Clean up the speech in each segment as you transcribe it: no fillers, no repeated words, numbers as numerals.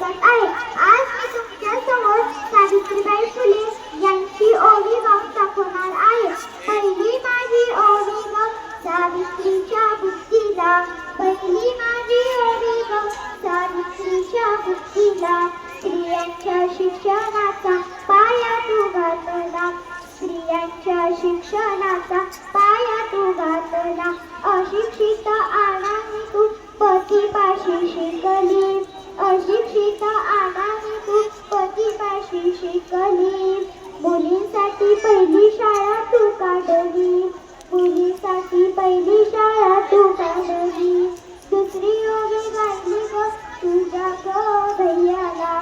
वाचत आहे. आज मी तुमच्या समोर सावित्रीबाई फुले यांची ओवी गाऊन दाखवणार आहे. पहिली माझी ओवी ग सावित्रीच्या बुद्धीला, पहिली माझी ओवी ग सावित्रीच्या बुद्धीला. स्त्रियांच्या शिक्षणाचा पाया तू घातला, स्त्रियांच्या शिक्षणाचा पाया तू घातला. अशिक्षित आडानी तू पतीपाशी शिकली, अशिक्षित आडानी तू पतीपाशी शिकली. मुलींसाठी पहिली शाळा तू काढली, मुलींसाठी पहिली शाळा तू काढली. दुसरी ओवी गायली ग तुझ्या ग भैयाला,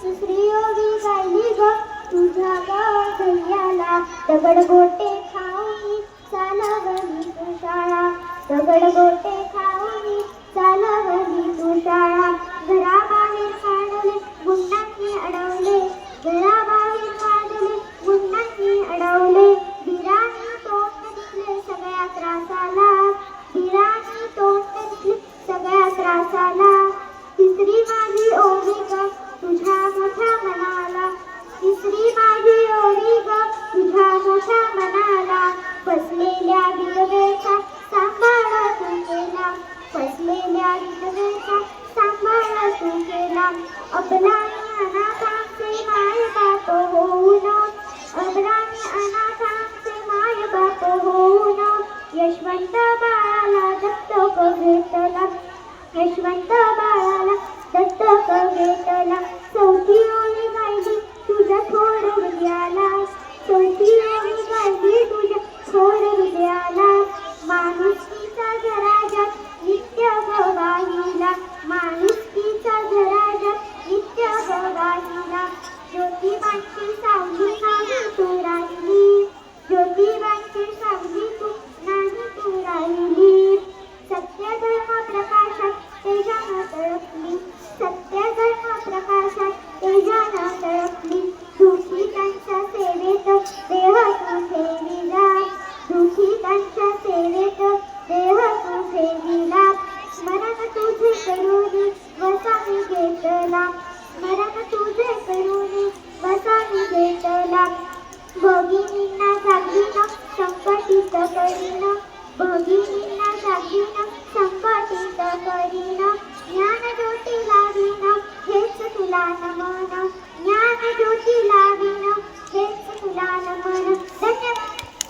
दुसरी ओवी गायली ग तुझ्या ग भैयाला. दगड गोटे खाऊनी चालवली तू शाळा, दगड गोटे खाऊनी चालवली तू शाळा. घराबाहेर काढले गुंडांनी अडवले, घराबाहेर काढले गुंडांनी अडवले. बिराणी तोंड दिले सगळ्या त्रासाला, बिराणी तोंड दिले सगळ्या त्रासाला. तिसरी माझी ओवी ग तुझ्या मोठ्या मनाला, तिसरी माझी ओवी ग तुझ्या मोठ्या मनाला. फसलेल्या विधवेचा सांभाळ तू केला, फसलेल्या विधवेचा सांभाळ तू केला. अबलानी अनाथांचे माय बाप होऊन, अबलानी अनाथांचे माय बाप होऊन. यशवंत बाळाला दत्तक घेतला, यशवंत बाळाला दत्तक घेतला. चौथी ओवी गायली तुझ्या थोर हृदयाला, चौथी ओवी गायली तुझ्या थोर हृदयाला. माणुसकीचा घराजात नित्य गवाहिला, माणुसकीचा घराजात नित्य गवाहिला. ज्योतिबांची सावली नाही तू राहिली, ज्योतिबांची सावली तू नाही तू राहिली. सत्य धर्म प्रकाशात तेजानं तळपली, सत्य धर्म प्रकाशात तेजानं तळपली. दुःखितांच्या सेवेत देह तू ठेविला, दुःखितांच्या सेवेत देह तू ठेविला. स्मरण तुझे करून वसावी घेतला, स्मरण तुझे करून वसावी घेतला. भगिनींना जागीन संकटित करीन, भगिनींना जागीन संकटित करीन. ज्ञान ज्योती लावीन हेच तुला नमन, ज्ञान ज्योती